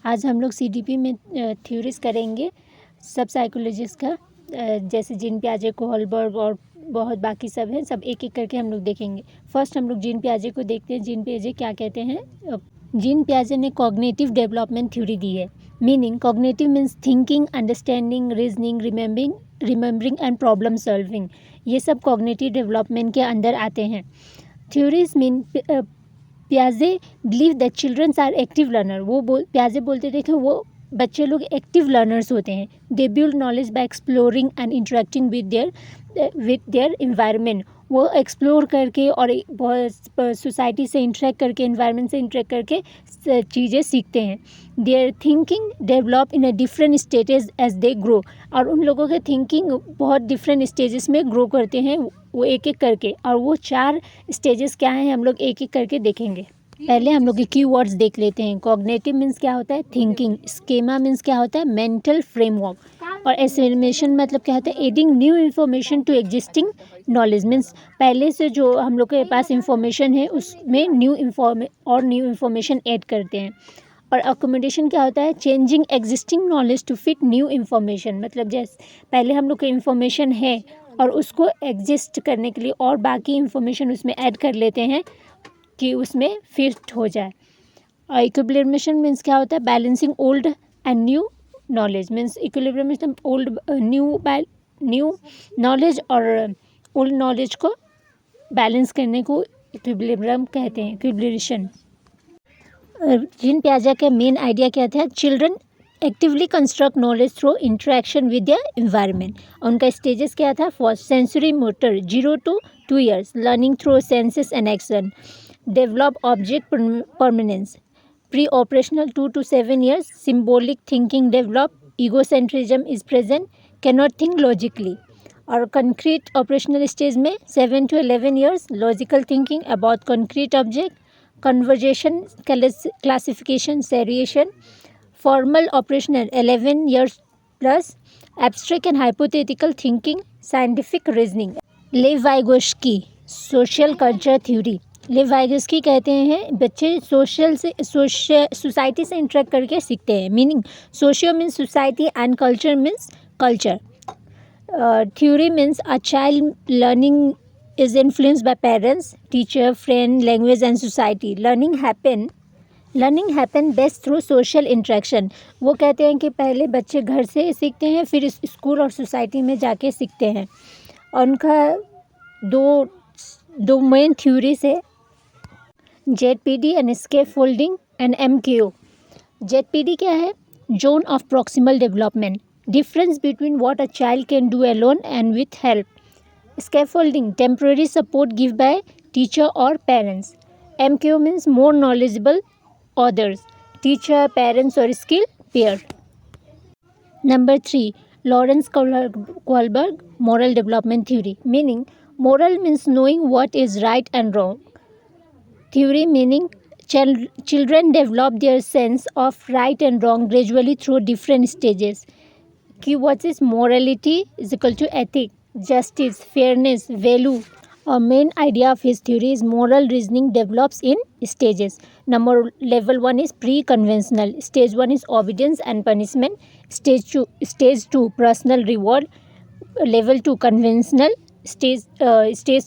आज हम लोग सीडीपी में थ्योरीज करेंगे सब साइकोलॉजिस्ट का, जैसे जीन पियाजे, कोहलबर्ग और बहुत बाकी सब हैं, सब एक एक करके हम लोग देखेंगे। फर्स्ट हम लोग जीन पियाजे को देखते हैं। जीन पियाजे क्या कहते हैं? जीन पियाजे ने कॉग्निटिव डेवलपमेंट थ्योरी दी है। Meaning cognitive means thinking, understanding, reasoning, remembering and problem solving. ये सब कॉग्निटिव डेवलपमेंट के अंदर आते हैं। थ्योरीज मीन पियाजे believe that childrens are active learner. पियाजे बोलते थे कि वो बच्चे लोग एक्टिव लर्नर्स होते हैं। They build knowledge by exploring and interacting with their environment. वो एक्सप्लोर करके और सोसाइटी से इंटरेक्ट करके, इन्वायरमेंट से इंटरेक्ट करके चीज़ें सीखते हैं। Their thinking develop in a different stages as they grow. और उन लोगों के थिंकिंग बहुत डिफरेंट स्टेजेस में ग्रो करते हैं, वो एक एक करके। और वो 4 स्टेजेस क्या हैं हम लोग एक एक करके देखेंगे। पहले हम लोग कीवर्ड्स देख लेते हैं। कॉग्निटिव मीन्स क्या होता है? थिंकिंग। स्कीमा मीन्स क्या होता है? Mental framework. और एस्टिमेशन मतलब क्या होता है? Adding new information to existing knowledge. Means पहले से जो हम लोग के पास इंफॉर्मेशन है उसमें न्यू इन्फॉर्मेशन ऐड करते हैं। और अकोमोडेशन क्या होता है? Changing existing knowledge to fit new information. मतलब जैसे पहले हम लोग को इन्फॉर्मेशन है और उसको एग्जिस्ट करने के लिए और बाकी इन्फॉर्मेशन उसमें ऐड कर लेते हैं कि उसमें फिट हो जाए। और इक्विलिब्रियम मीन्स क्या होता है? Balancing old and new knowledge. Means equilibrium means old new knowledge और ओल्ड नॉलेज को बैलेंस करने को इक्विलिब्रियम कहते हैं, इक्विलिब्रेशन। जीन पियाजे का मेन आइडिया क्या था? Children actively construct knowledge through interaction with the environment. उनका स्टेजेस क्या था? First sensory motor 0 to 2 years, learning through senses and action, develop object permanence. Pre operational 2 to 7 years, symbolic thinking develop, egocentrism is present, cannot think logically। और concrete operational stage में 7 to 11 years, logical thinking about concrete object, conversation, classification, seriation. Formal operational 11 years plus, abstract and hypothetical thinking, scientific reasoning. Vygotsky social culture theory. Vygotsky कहते हैं बच्चे society से interact करके सीखते हैं। Meaning socio means society and culture means culture. Theory means a child learning is influenced by parents, teacher, friend, language and society. Learning happen best through social interaction. वो कहते हैं कि पहले बच्चे घर से सीखते हैं, फिर स्कूल और सोसाइटी में जाके सीखते हैं। और उनका दो मेन थ्योरीज है, ZPD and scaffolding and MKO. ZPD क्या है? Zone of proximal development, difference between what a child can do alone and with help. Scaffolding, temporary support given by teacher or parents. MKO means more knowledgeable others, teacher, parents or skill pair. Number 3, Lawrence Kohlberg moral development theory. Meaning moral means knowing what is right and wrong. Theory meaning children develop their sense of right and wrong gradually through different stages. Keywords is morality is equal to ethic, justice, fairness, value. A main idea of his theory is moral reasoning develops in stages. Level 1 is pre-conventional. Stage 1 is obedience and punishment. Stage 2 personal reward. Level 2 conventional. Stage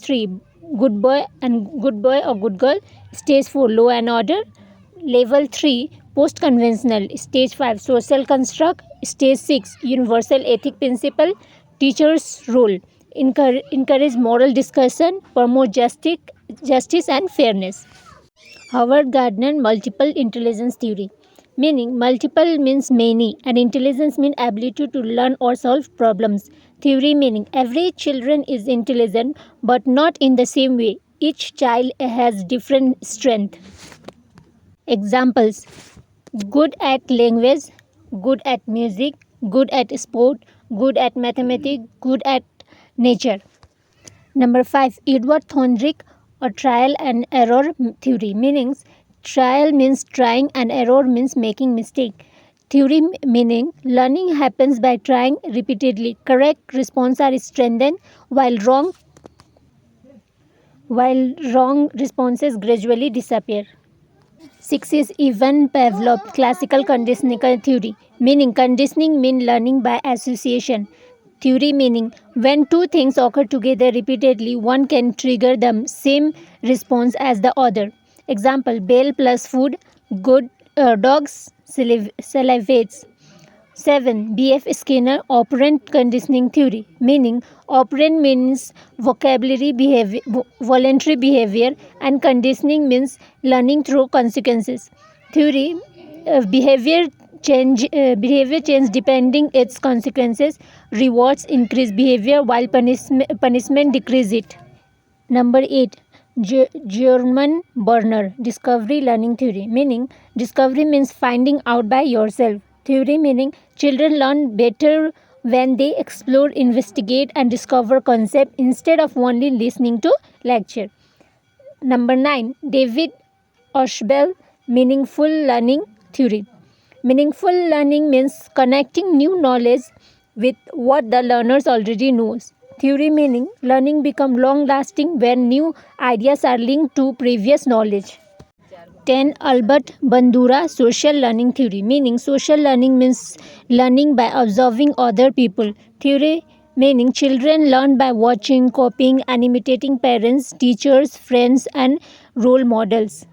3 good boy or good girl. Stage 4 law and order. Level 3 post-conventional. Stage 5 social construct. Stage 6 universal ethic principle. Teachers' role, encourage moral discussion, promote justice and fairness. Howard Gardner multiple intelligence theory. Meaning multiple means many and intelligence means ability to learn or solve problems. Theory meaning every children is intelligent but not in the same way. Each child has different strength. Examples: good at language, good at music, good at sport, good at mathematics, good at nature. Number 5, Edward Thorndike or trial and error theory. Meanings trial means trying and error means making mistake. Theory meaning learning happens by trying repeatedly. Correct response are strengthened while wrong responses gradually disappear. 6 is Ivan Pavlov classical conditioning theory, meaning conditioning mean learning by association. Theory meaning when two things occur together repeatedly, one can trigger the same response as the other. Example: bell plus food, good dogs salivates. 7. B.F. Skinner operant conditioning theory, meaning operant means vocabulary behavior, voluntary behavior, and conditioning means learning through consequences. Theory: behavior change depending its consequences. Rewards increase behavior while punishment decrease it. Number 8. German Bernard discovery learning theory, meaning discovery means finding out by yourself. Theory meaning children learn better when they explore, investigate, and discover concepts instead of only listening to lecture. Number 9. David Oshbel meaningful learning theory. Meaningful learning means connecting new knowledge with what the learners already knows. Theory meaning learning becomes long lasting when new ideas are linked to previous knowledge. 10. Albert Bandura social learning theory, meaning social learning means learning by observing other people. Theory meaning children learn by watching, copying, and imitating parents, teachers, friends, and role models.